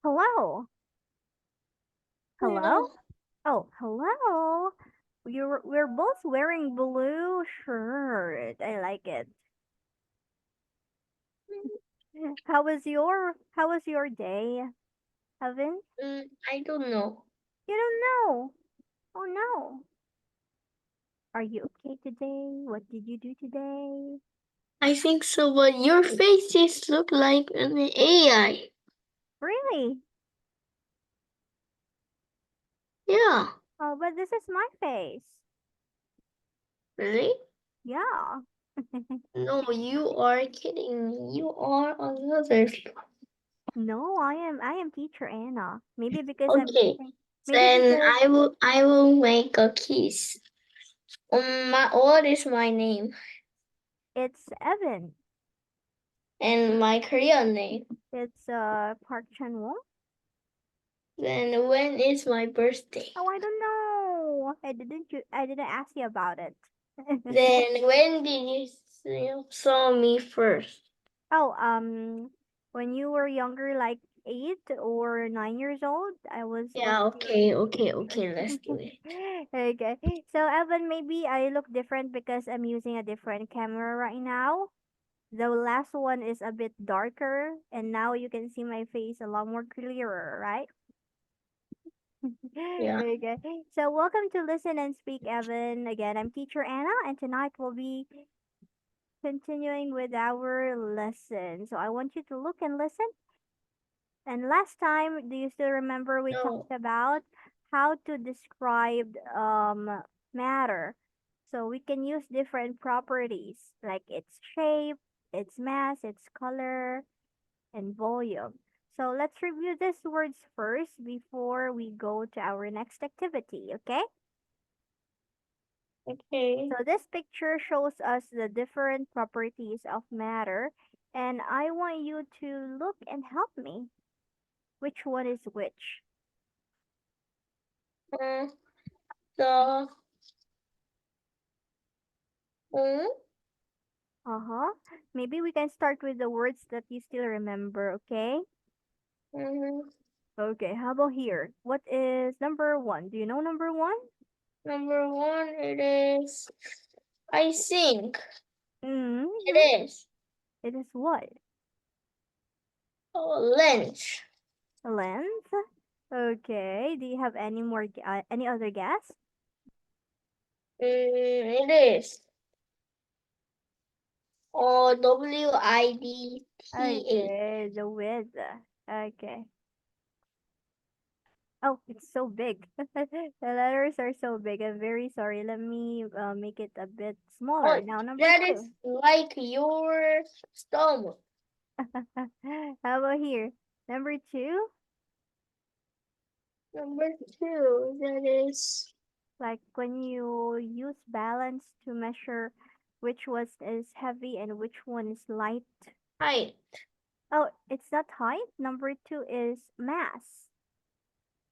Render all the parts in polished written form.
Hello. Hello? Hello. Oh, hello. We're both wearing blue shirt. I like it. How was your day, Evan? I don't know. You don't know. Oh no. Are you okay today? What did you do today? I think so, but your faces look like an AI. Really? Yeah, Oh, but this is my face. really? Yeah. No, you are kidding me. You are another. No, I am teacher Anna. Maybe because I'm Okay, using maybe then because I will make a kiss. What is my name it's Evan. and my Korean name? It's Park Chan Won. Then when is my birthday? Oh, I don't know. I didn't ask you about it. Then when did you saw me first? Oh, when you were younger, like 8 or 9 years old, I was Yeah, okay, let's do it. okay. So Evan, maybe I look different because I'm using a different camera right now. The last one is a bit darker, and now you can see my face a lot more clearer, right? Yeah. Okay. So welcome to Listen and Speak, Evan. Again, I'm teacher Anna, and tonight we'll be continuing with our lesson. So I want you to look and listen. And last time, do you still remember we No. talked about how to describe matter? So we can use different properties like its shape, its mass, its color, and volume. So let's review these words first before we go to our next activity, okay? Okay. So this picture shows us the different properties of matter, and I want you to look and help me. Which one is which? Uh, the mm, Uh-huh. Maybe we can start with the words that you still remember, okay? mm, Okay, how about here? What is number one? Do you know number one? number one, it is. I think Mm-hmm. it is It is what? length. Length? Okay. Do you have any other guess? It is WIDTH. Okay, the width. Okay. Oh, it's so big. The letters are so big. I'm very sorry. Let me make it a bit smaller. Oh, Now, number that is two. like your stomach. How about here? Number two, Number two, that is like when you use balance to measure which one is heavy and which one is light. height. Oh, it's not height. Number two is mass.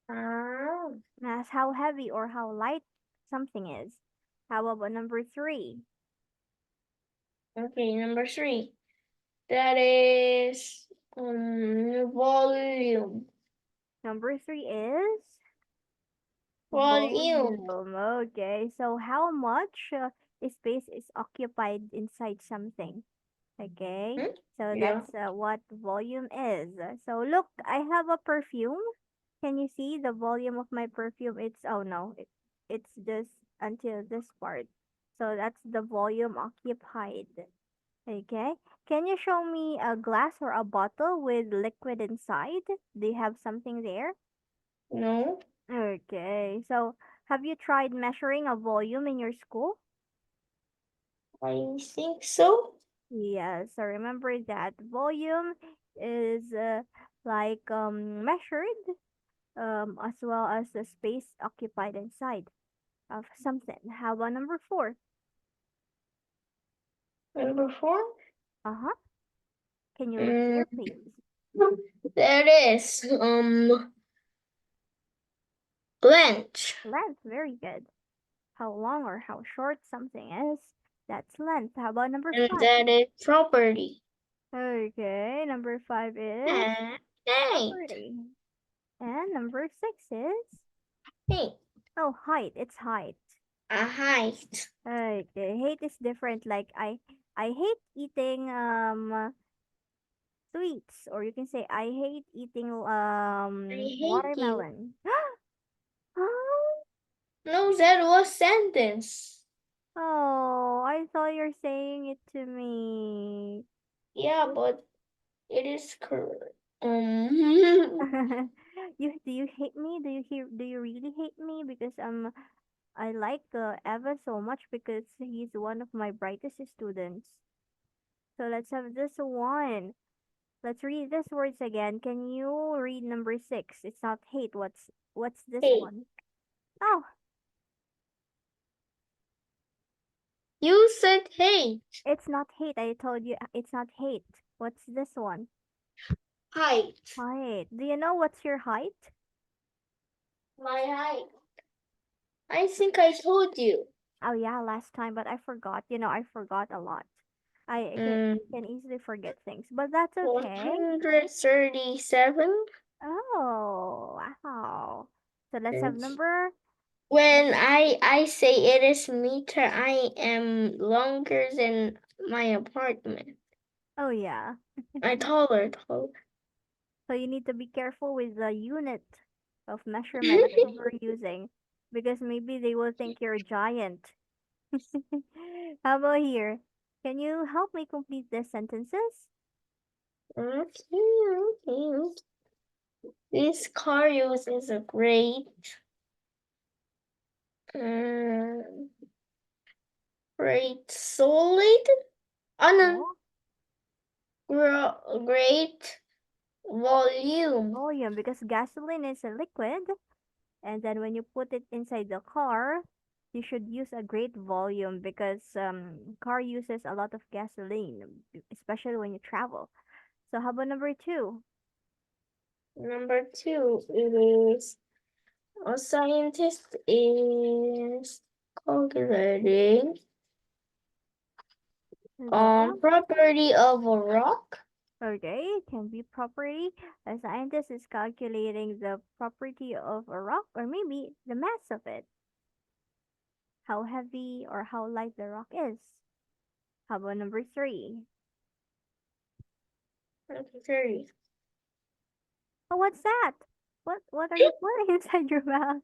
Ah, Mass, how heavy or how light something is. How about number three? okay, number three. That is volume. Number three is Volume. volume. Okay, so how much space is occupied inside something? Okay, Hmm? so Yeah. that's what volume is. So look, I have a perfume. Can you see the volume of my perfume? It's oh no, it's just until this part. So that's the volume occupied. Okay. Can you show me a glass or a bottle with liquid inside? Do you have something there? No, Okay. So have you tried measuring a volume in your school? I think so. Yes. So remember that volume is like measured as well as the space occupied inside of something. How about number four? Number four. Uh-huh. Can you look Mm, here, please? that is length. Length. Very good. How long or how short something is. That's length. How about number And five? that is property. Okay, number five is And height. property. And number 6 is, Hey, oh, height. It's height. a height. Okay, hate is different. Like I hate eating sweets, or you can say I hate eating I hate you. watermelon. Oh, No, that was sentence. oh, I thought you're saying it to me. Yeah, but it is correct. Do you hate me? Do you really hate me? Because I like Eva so much because he's one of my brightest students. So let's have this one. Let's read these words again. Can you read number 6? It's not hate. What's this Hey, one? Oh, you said hey. it's not hate. I told you it's not hate. What's this one? Height. Height. Do you know what's your height? My height. I think I told you. Oh yeah, last time, but I forgot. I forgot a lot. I can easily forget things, but that's okay. 137. Oh, wow. So let's have number. When I say it is meter, I am longer than my apartment. Oh yeah. I taller. So you need to be careful with the unit of measurement that you're using because maybe they will think you're a giant. How about here? Can you help me complete the sentences? Okay. This car uses a um, great solid, no, Yeah. great volume. Volume, because gasoline is a liquid, and then when you put it inside the car, you should use a great volume because car uses a lot of gasoline, especially when you travel. So how about number 2? Number 2 is a scientist is calculating The property of a rock. Okay, it can be property. A scientist is calculating the property of a rock, or maybe the mass of it, how heavy or how light the rock is. How about number 3? Okay. Oh, what's that? What are you putting inside your mouth?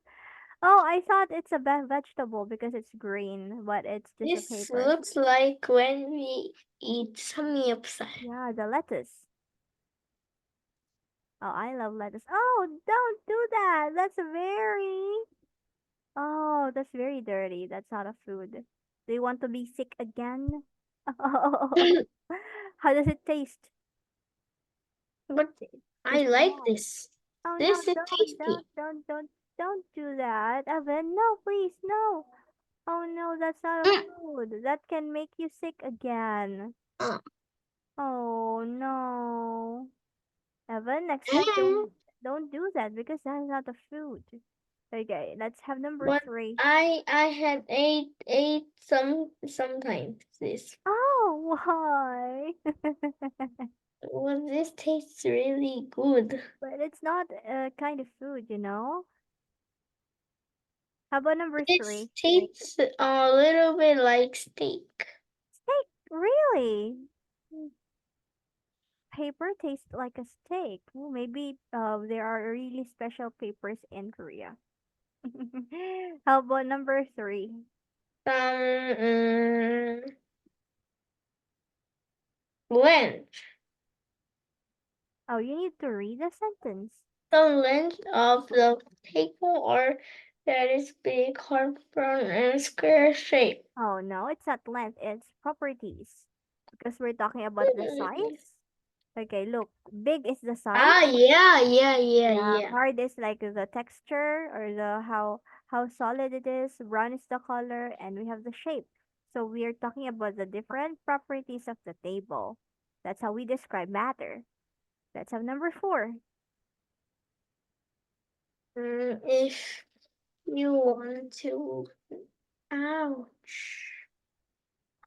Oh, I thought it's a vegetable because it's green, but it's just a This paper. looks like when we eat samgyeopsal. Yeah, the lettuce. Oh, I love lettuce. Oh, don't do that. That's very dirty. That's not a food. Do you want to be sick again? Oh, how does it taste? But I It's like bad. this. Oh no, This is tasty. don't do that, Evan. No, please, no. Oh no, that's not a Mm, food. That can make you sick again. uh, Oh no. Evan, next time mm. don't do that because that's not a food. Okay, let's have number But 3. I had ate sometimes this. Oh, why? Well, this tastes really good. But it's not a kind of food. How about number It 3? tastes a little bit like steak. Steak, really? Mm, paper tastes like a steak. Well, maybe there are really special papers in Korea. How about number 3? Some length. Oh, you need to read the sentence. The length of the paper or that is big, hard, brown, and square shape. Oh, no, it's not length, it's properties. Because we're talking about the size. Okay, look, big is the size. Yeah, Yeah. hard is like the texture or the how solid it is, brown is the color, and we have the shape. So we are talking about the different properties of the table. That's how we describe matter. Let's have number 4. If you want to, ouch.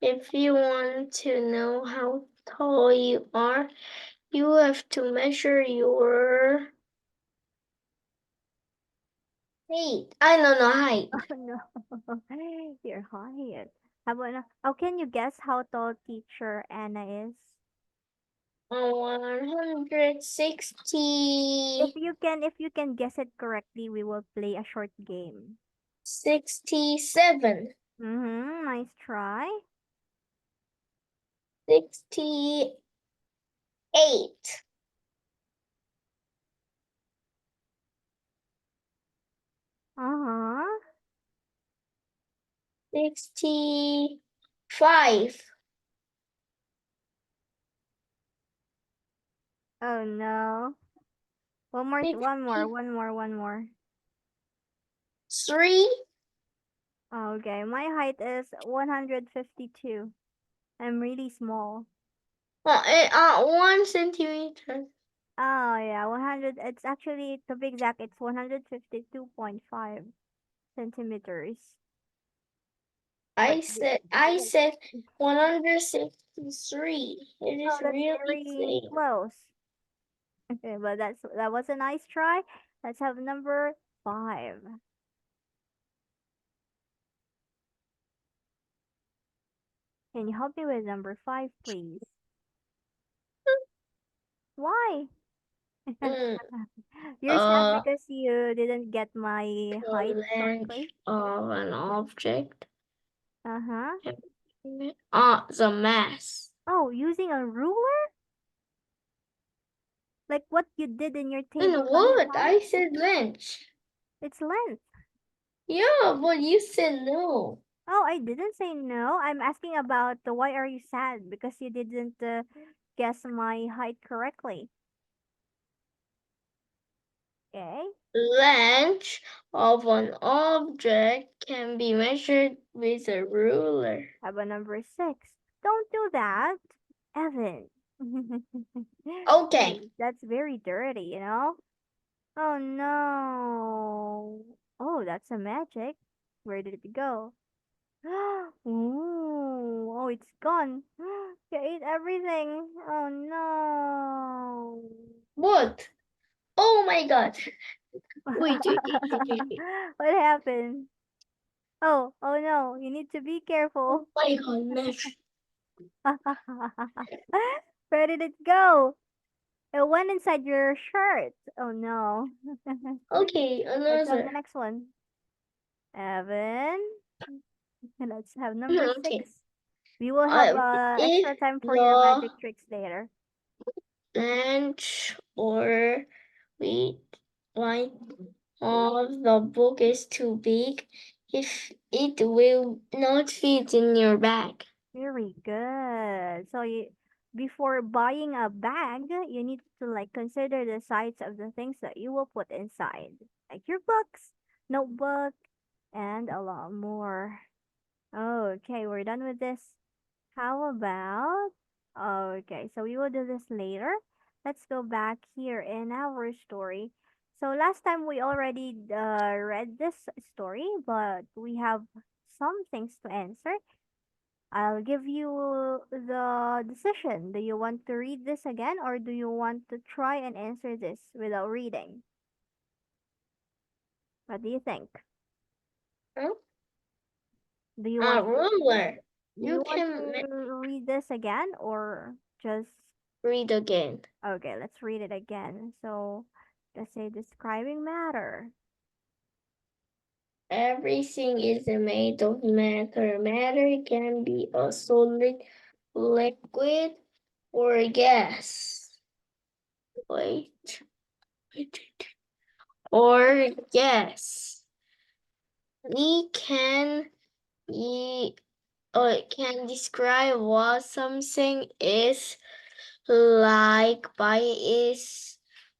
If you want to know how tall you are, you have to measure your Height. I don't know height. Oh no, your height. How about now? Oh, can you guess how tall teacher Anna is? 160, If you can guess it correctly, we will play a short game. 67, Mm-hmm. Nice try. 68, Uh-huh. 65, Oh no. One more, fifty one more. three. Okay, my height is 152. I'm really small. 1 centimeter. Oh yeah, 100. It's actually, to be exact, it's 152.5 centimeters. But I but said 163. It oh, is that's really very same. close. Okay, but that was a nice try. Let's have number 5. Can you help me with number 5, please? Why? Mm, You're sad uh, because you didn't get my the height length correctly? of an object. Uh-huh. The mass. Oh, using a ruler? Like what you did in your And table study what? class? I said length. It's length. Yeah, but you said no. Oh, I didn't say no. I'm asking about the why are you sad? Because you didn't guess my height correctly. Okay. Length of an object can be measured with a ruler. How about number 6? Don't do that, Evan. Okay. That's very dirty, you know? Oh no. Oh, that's a magic. Where did it go? Ooh, oh, it's gone. You ate everything. Oh What? Oh my god. no. Wait. What happened? Oh no, you need to be Oh careful. my god, mesh. Where did it go? It went inside your shirt. Oh no. Okay, Let's have the another. next one. Evan. Let's have number Okay. 6. We will have If extra time for your the magic tricks later. bench or read line of the book is too big, if it will not fit in your bag. Very good. So before buying a bag, you need to like consider the size of the things that you will put inside, like your books, notebook, and a lot more. Okay, we're done with this. How about? Okay, so we will do this later. Let's go back here in our story. So last time we already read this story, but we have some things to answer. I'll give you the decision. Do you want to read this again or do you want to try and answer this without reading? What do you think? Huh? Do you A want to ruler. You can read this again or just read again. okay, let's read it again. So let's say describing matter. Everything is made of matter. Matter can be a solid, liquid, or gas. Wait. Or gas. We e- can describe what something is like by its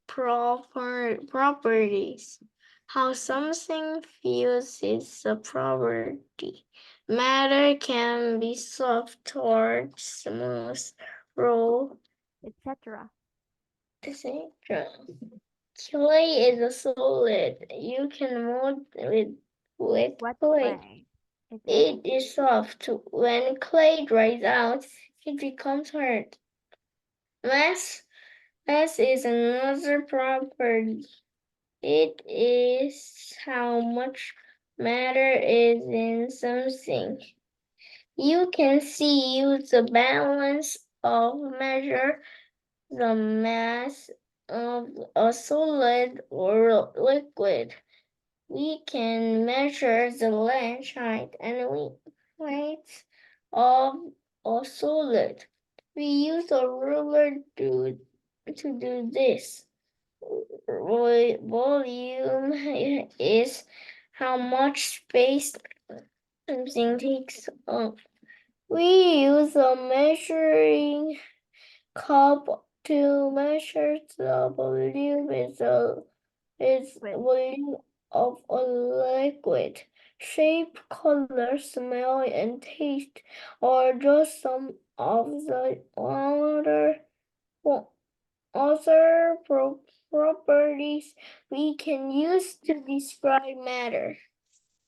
properties. How something feels is a property. Matter can be soft or smooth, raw, Etc. etc. Clay is a solid. You can mold with What clay. play? It is. It is soft. When clay dries out, it becomes hard. Mass Mass is another property. It is how much matter is in something. You can see use the balance of measure the mass of a solid or liquid. We can measure the length, height, and weight of a solid. We use a ruler to do this. Volume is how much space something takes up. We use a measuring cup to measure the volume is With volume of a liquid. Shape, color, smell, and taste are just some of the other properties we can use to describe matter.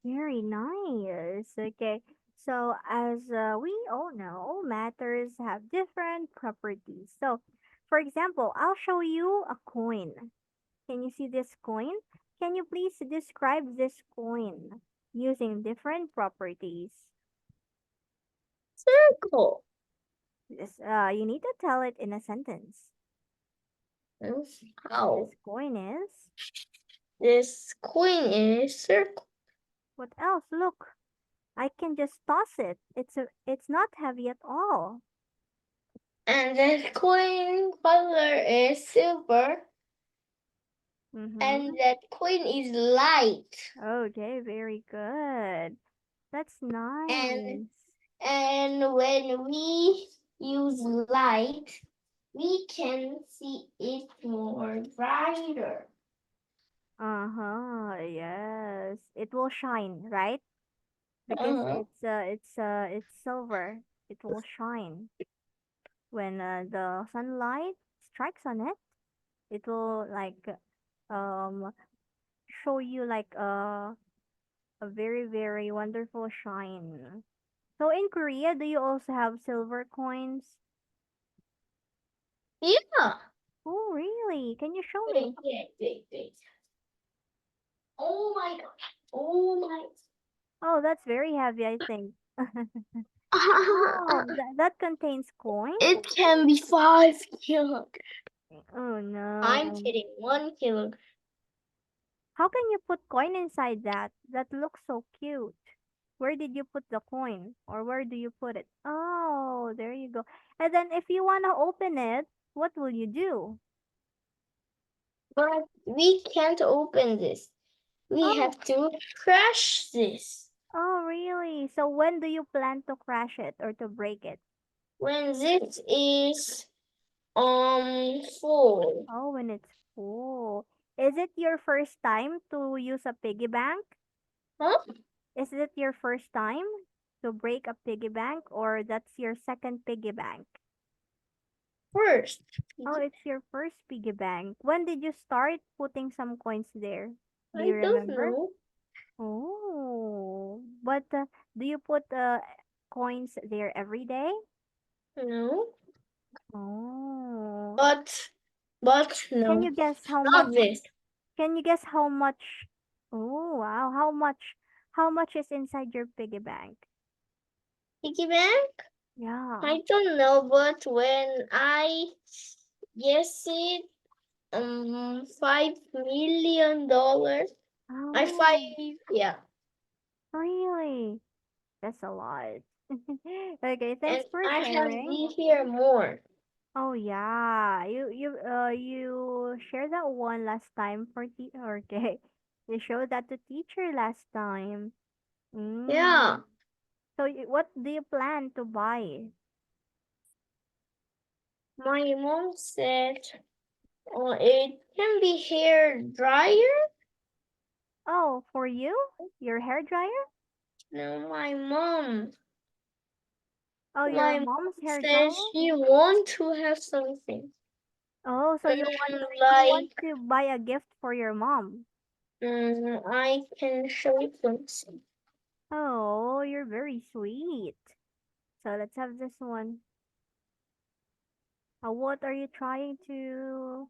very nice. Okay. So as we all know, matters have different properties. So, for example, I'll show you a coin. Can you see this coin? Can you please describe this coin using different properties? Circle. This, you need to tell it in a sentence. How? This coin is. This queen is circle. What else? Look, I can just toss it. It's not heavy at all. And the queen color is silver. Mm-hmm. And that queen is light. Okay, very good. That's And nice. and when we use light, we can see it more brighter. Uh-huh. Yes. It will shine, right? Because Uh-huh. it's silver. It will shine when the sunlight strikes on it. It will like um show you like a very very wonderful shine. So in Korea, do you also have silver coins? Yeah. Oh, really? Can you show me? Wait. Oh my god. Oh my. Oh, that's very heavy, I think. Oh, that contains coins? It can be 5 kilograms. Oh I'm no. kidding. 1 kilogram. How can you put coin inside that? That looks so cute. Where did you put the coin? Or where do you put it? Oh, there you go. And then if you want to open it, what will you do? But we can't open this. We Oh, have to crash this. oh, really? So when do you plan to crash it or to break it? When this is full. Oh, when it's full. Is it your first time to use a piggy bank? Huh? Is it your first time to break a piggy bank or that's your second piggy bank? First. Oh, it's your first piggy bank. When did you start putting some coins there? Do I you don't remember? know. Oh, but do you put coins there every day? No. Oh, But but can no. you guess how much? Not this. Can you guess how much? Oh, wow, how much? How much is inside your piggy bank? Piggy bank? Yeah. I don't know, but when I guess it, $5 million. I Oh, five, yeah. really? That's a lot. Okay, And thanks for I have sharing. the here more. Oh yeah, you shared that one last time for okay. You showed that to teacher last time. Yeah. Mm. So what do you plan to buy? My mom said, it can be hair dryer. Oh, for you? Your hair dryer? No, my mom. Oh, your My mom mom's hair says dryer? she want to have something. Oh, so you want Like, to buy a gift for your mom. I can show you something. Oh, you're very sweet. So let's have this one. What are you trying to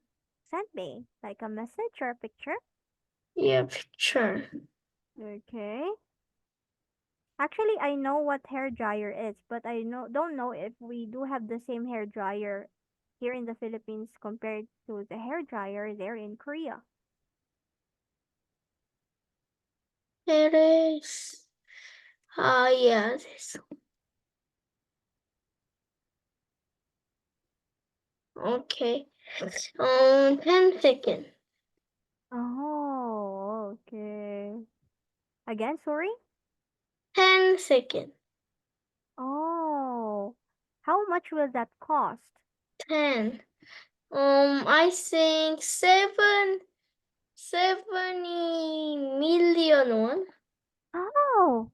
send me? Like a message or a picture? Yeah, picture. Okay. Actually, I know what hair dryer is, but I don't know if we do have the same hair dryer here in the Philippines compared to the hair dryer there in Korea. It is. Yeah, this. Okay. 10 seconds. Oh, okay. Again, sorry? 10 seconds. Oh, how much will that cost? 10. I think 70 million won. Oh,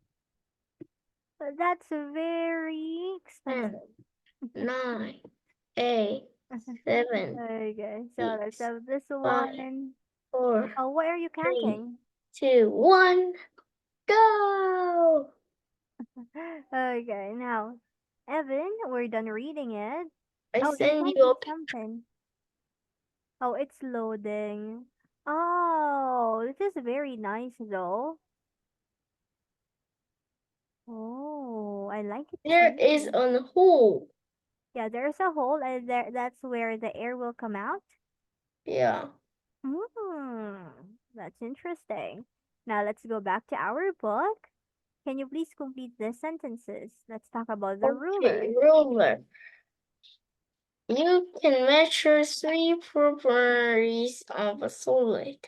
that's very 10, expensive. 9, 8, 7, Okay, so let's 6, have this 5, one. 4, Oh, what are you 3, counting? 2, 1. Go! Okay, now, Evan, we're done reading it. I Oh, there's send you only a picture. something. Oh, it's loading. Oh, this is very nice though. Oh, I like it There is too. a hole. Yeah, there's a hole and that's where the air will come out. Yeah. Hmm, that's interesting. Now let's go back to our book. Can you please complete the sentences? Let's talk about the Okay, ruler. ruler. You can measure three properties of a solid.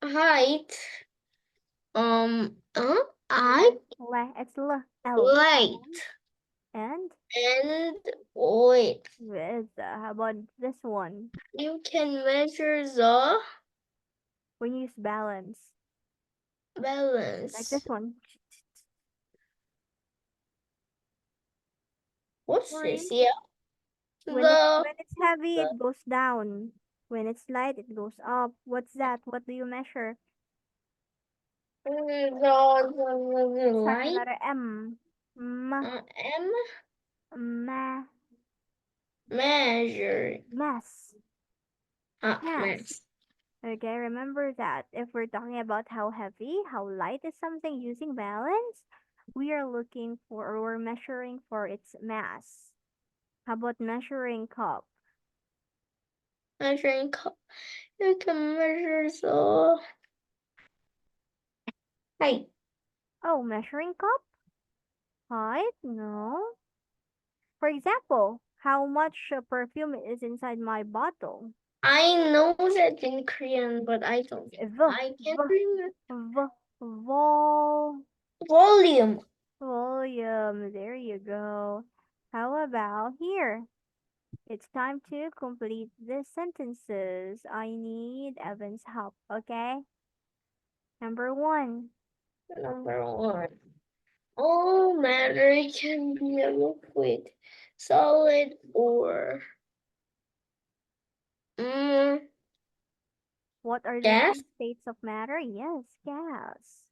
Height, height, It's L. light, And and weight. with, how about this one? You can measure the When you use balance. Like balance. this one. What's Sorry. this? Yeah. The, When it's heavy, the, it goes down. When it's light, it goes up. What's that? What do you measure? the Let's have light, another M. M. M, Ma. measure, Mass. Mass. mass. Okay, remember that. If we're talking about how heavy, how light is something using balance, we are looking for or we're measuring for its mass. How about measuring cup? Measuring cup. You can measure the height. Oh, measuring cup? Height? No. For example, how much perfume is inside my bottle? I know that in Korean, but I don't. V, I can't v, remember. v, vol, Volume. volume. There you go. How about here? It's time to complete the sentences. I need Evan's help, okay? Number one. Number 1. All matter can be a liquid, solid, or mm, What are the gas. three states of matter? Yes, gas.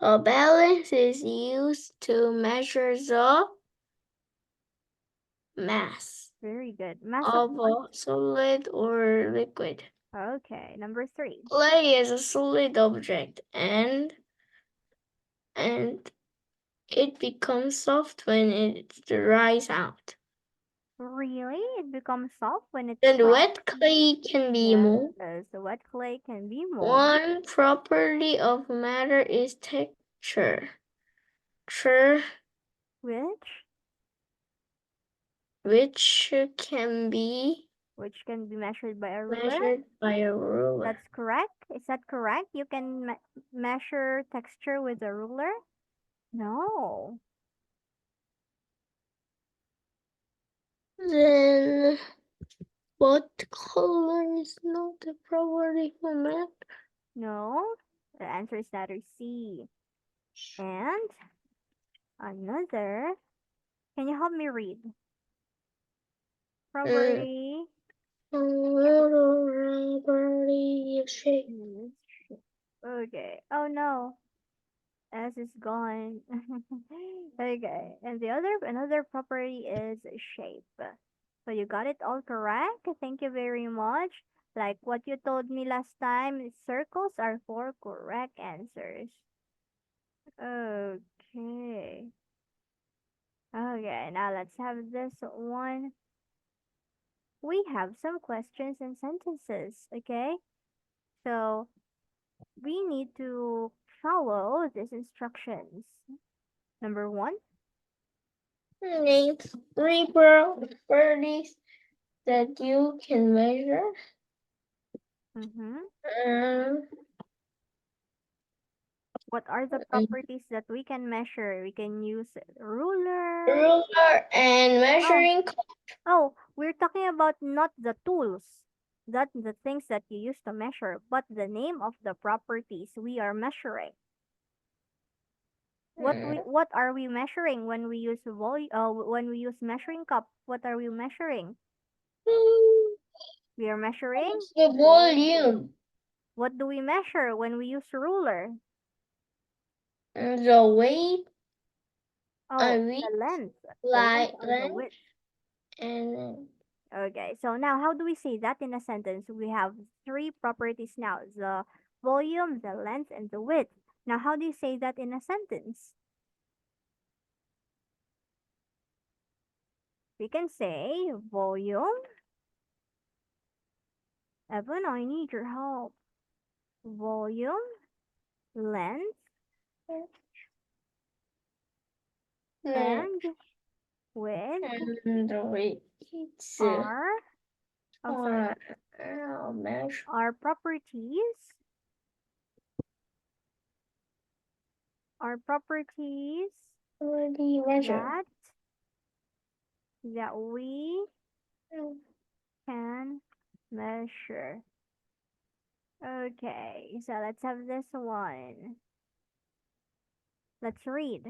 A balance is used to measure the mass Very good. Mass of of what? a solid or liquid. Okay. Number three. Clay is a solid object and it becomes soft when it dries out. Really? It becomes soft when it's And dry? wet clay can be moved. Yes, the wet clay can be moved. One property of matter is texture, texture, Which? which can be Which can be measured by a ruler? measured by a ruler. That's correct. Is that correct? You can measure texture with a ruler? No. Then what color is not a property for matter? No. The answer is letter C. And another. Can you help me read? Mm, Property. property is shape. is Okay. Oh no. S is gone. Okay. And the other another property is shape. So you got it all correct. Thank you very much. Like what you told me last time, circles are four correct answers. Okay. Okay, now let's have this one. We have some questions and sentences, okay? So we need to follow these instructions. Number one, Name three properties that you can measure. mm-hmm. Um, What are the properties that we can measure? We can use ruler. ruler and Oh, measuring cup. oh, we're talking about not the tools, that the things that you use to measure, but the name of the properties we are measuring. What are we measuring when we use when we use measuring cup? What are we measuring? We are measuring. What's the volume? What do we measure when we use ruler? The weight, Oh, width, the length light, or the length, width. and Okay, so now how do we say that in a sentence? We have three properties now, the volume, the length, and the width. Now, how do you say that in a sentence? We can say volume. Evan, I need your help. Volume, length, length, and width and the weight. It's are, oh sorry, measure. are properties, are properties Already measure. that we can measure. Okay, so let's have this one. Let's read.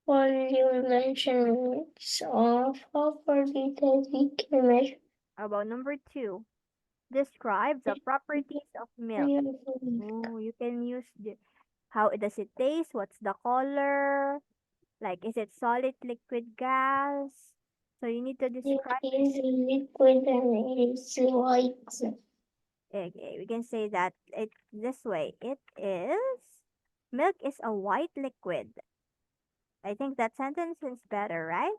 Volume measurements of property that we can measure. How about number two? Describe the properties of milk. Oh, you can use the how does it taste? What's the color? Like, is it solid, liquid, gas? So you need to It describe. is liquid and it is white. Okay, we can say that it this way. It is milk is a white liquid. I think that sentence is better, right?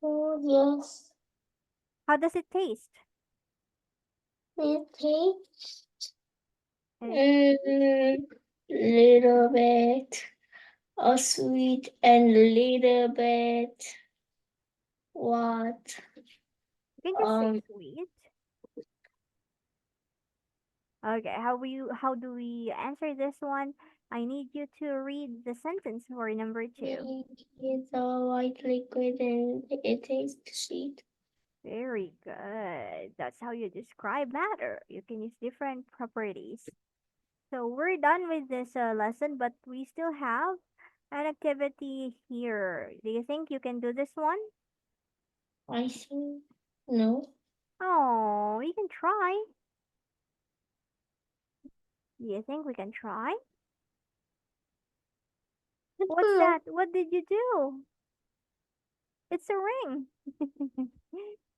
Oh, yes. How does it taste? It takes It, little bit of sweet and little bit what? you can just say sweet. Okay, how do we answer this one? I need you to read the sentence for number two. It's a white liquid and it tastes sweet. Very good. That's how you describe matter. You can use different properties. So we're done with this lesson, but we still have an activity here. Do you think you can do this one? I think no. Oh, you can try. Do you think we can try? What's No. that? What did you do? It's a ring.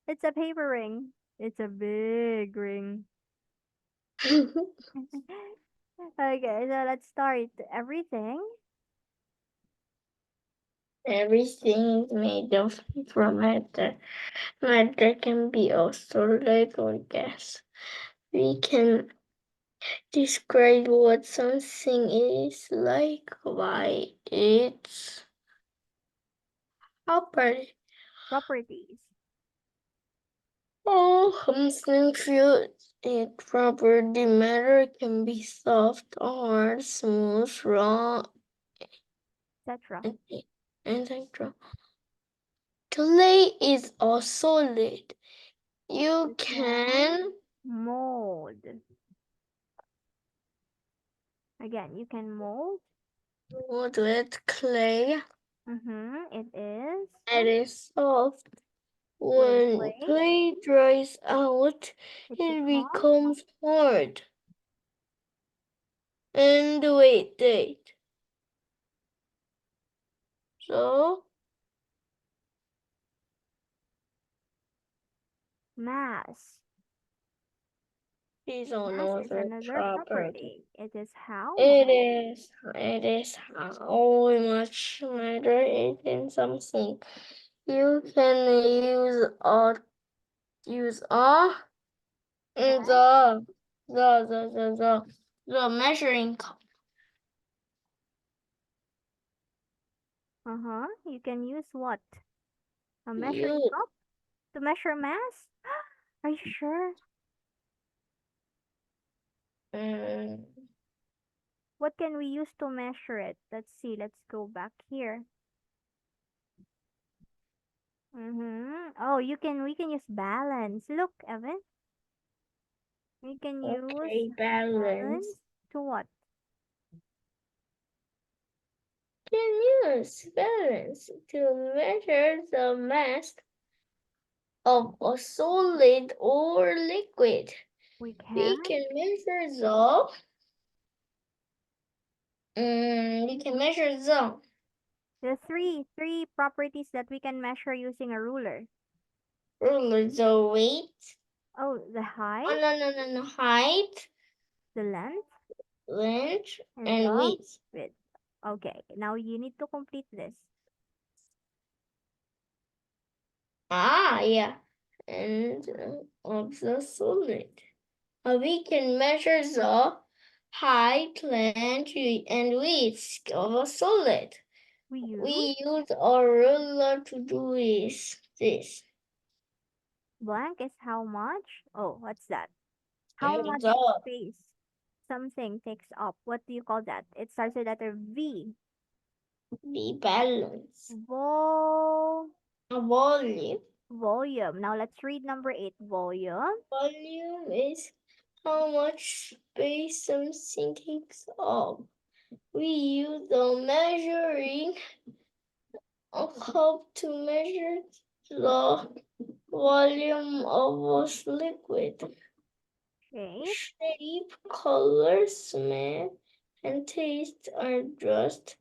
It's a paper ring. It's a big ring. Okay, so let's start. Everything Everything is made of from matter. Matter can be also solid or gas. We can describe what something is like by its property. properties. Oh, something feel its property matter can be soft or smooth, raw, Etc. etc. Clay is a solid. You You can can mold. Again, you can mold. mold with clay. It is It is soft. with When clay. clay dries out, It it becomes becomes hard. And wait. So Mass is Mass is another another property. property. It is how It is how much matter is in something. You can use okay. the measuring cup. Uh-huh. You can use what? A measuring You cup to measure mass? Are you sure? um, What can we use to measure it? Let's see. Let's go back here. Mm-hmm. Oh, we can use balance. Look, Evan. We can use okay, balance. balance to what? Can use balance to measure the mass of a solid or liquid. We can. We can measure the we can measure The three properties that we can measure using a ruler. the weight. Oh, the Oh height, no, height, the length, length, and and the width. width. Okay, now you need to complete this. Yeah, and of the solid. We can measure the height, length, and width of a solid. We use We use a ruler to do this. blank is how much? Oh, what's that? How And much the space something takes up. What do you call that? It starts with letter V. balance. Vol A volume. volume. Now let's read number 8. Volume. Volume is how much space something takes up. We use the measuring cup to measure the volume of a liquid. Shape. Shape, color, smell, and taste are just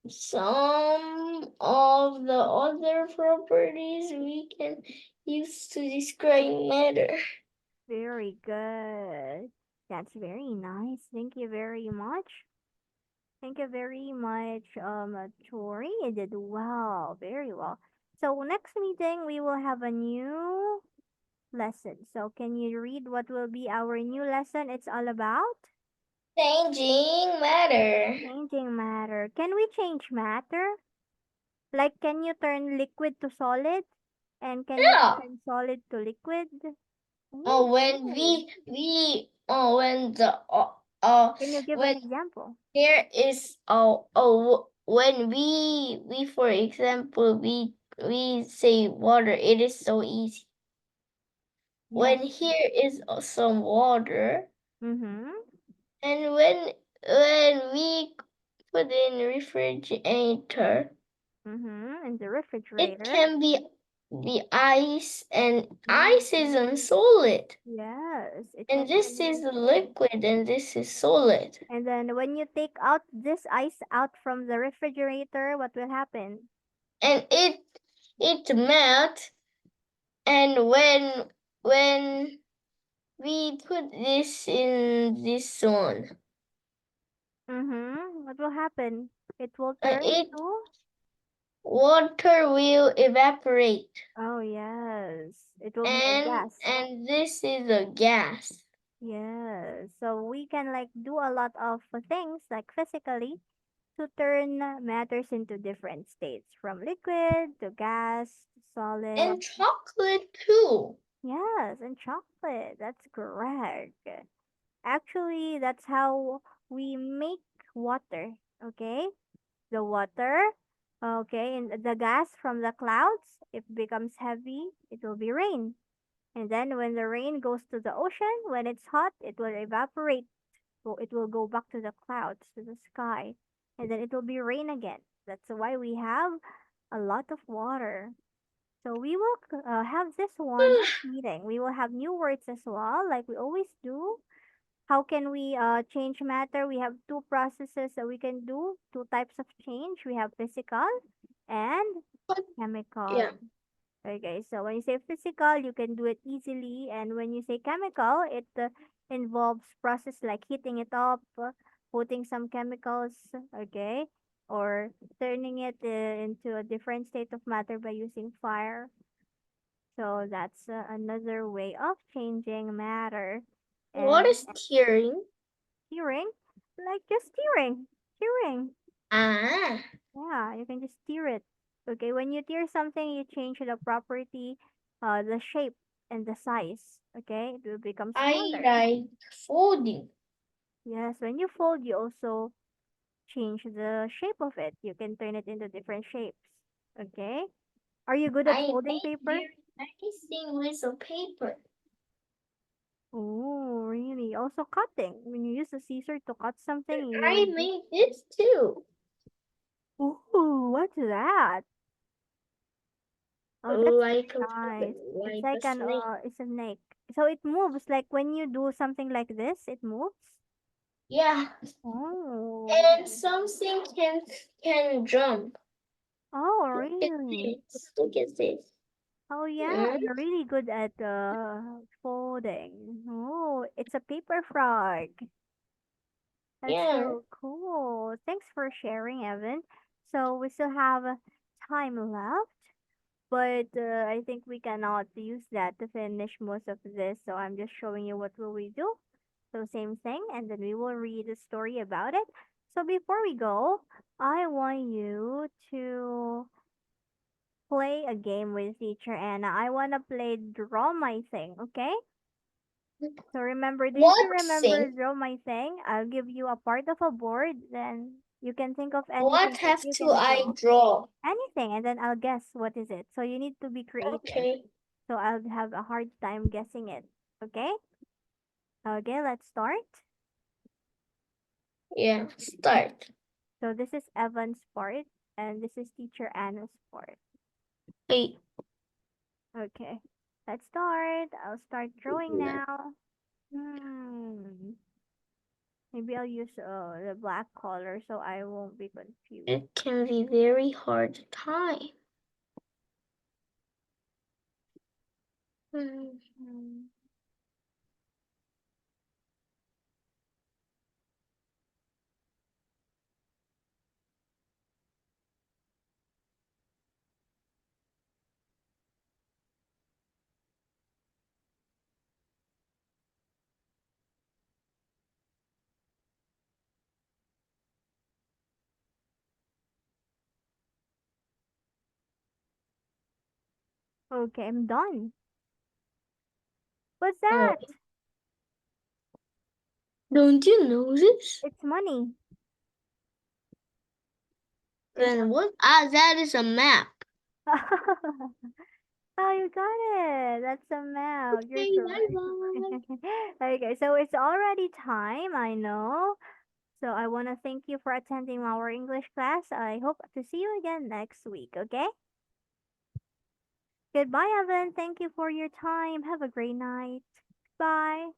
some of the other properties we can use to describe matter. Very good. That's very nice. Thank you very much. Thank you very much, Tori. You did well, very well. So next meeting we will have a new lesson. So can you read what will be our new lesson? It's all about Changing matter. changing matter. Can we change matter? Like, can you turn liquid to solid? And can you Yeah. turn solid to liquid? Oh, when Okay. when the Can you give an when example? there is when we for example we say water, it is so easy. Yes. When here is some water, Mm-hmm. and when we put in refrigerator, Mm-hmm. In the it refrigerator. can be ice, and Yes. ice isn't solid. Yes. It And can this turn is liquid. liquid and this is solid. And then when you take out this ice out from the refrigerator, what will happen? And it melt, and when we put this in this one, Mm-hmm. What will happen? It will uh, turn it to. water will evaporate. Oh yes. It will be a And gas. and this is a gas. Yes. So we can like do a lot of things like physically to turn matters into different states from liquid to gas to solid. And chocolate too. Yes, and chocolate. That's correct. Actually, that's how we make water. Okay? The water, okay, and the gas from the clouds, if it becomes heavy, it will be rain. And then when the rain goes to the ocean, when it's hot, it will evaporate. So it will go back to the clouds, to the sky. And then it will be rain again. That's why we have a lot of water. So we will have this one next meeting. We will have new words as well, like we always do. How can we change matter? We have two processes that we can do, two types of change. We have physical and But chemical. yeah, Okay, so when you say physical, you can do it easily, and when you say chemical, it involves process like heating it up, putting some chemicals, okay, or turning it into a different state of matter by using fire. So that's another way of changing matter. What And is tearing? steering, like just steering. Ah, Yeah, you can just steer it. Okay, when you tear something, you change the property, the shape and the size. Okay, it will become I smaller. like folding. Yes, when you fold, you also change the shape of it. You can turn it into different shapes. Okay, are you good at I folding make paper? very nice thing with a paper. Oh, really? Also cutting. When you use a scissor to cut something, I you. made this too. Ooh, what's that? Oh, that's Like a very nice. It's like a like snake. it's a snake. So it moves like when you do something like this, it moves. Yeah, Oh. and something can jump. Oh, Look at really? this. Look at this. Oh, yeah, Mm, you're really good at folding. Oh, it's a paper frog. That's yeah. so cool. Thanks for sharing, Evan. So we still have time left, but I think we cannot use that to finish most of this. So I'm just showing you what will we do. So same thing, and then we will read a story about it. So before we go, I want you to play a game with teacher Anna. I wanna play draw my thing, okay? So remember, do you still What remember thing? draw my thing? I'll give you a part of a board, then you can think of What anything that have you to can I draw. draw? Anything, and then I'll guess what is it. So you need to be creative. Okay. So I'll have a hard time guessing it. Okay? Okay, let's start. Yeah. Start. So this is Evan's part, and this is teacher Anna's part. Hey. Okay, let's start. I'll start drawing now. Hmm. Maybe I'll use the black color so I won't be confused. It can be very hard time. Hmm. Hmm. Okay, I'm done. What's Oh, that? don't you know this? It's money. It's Then what? Ah, that is a map. Oh, you got it. That's a map. You're Okay, bye correct. bye. Okay, so it's already time, I know. So I want to thank you for attending our English class. I hope to see you again next week, okay? Goodbye, Evan. Thank you for your time. Have a great night. Bye.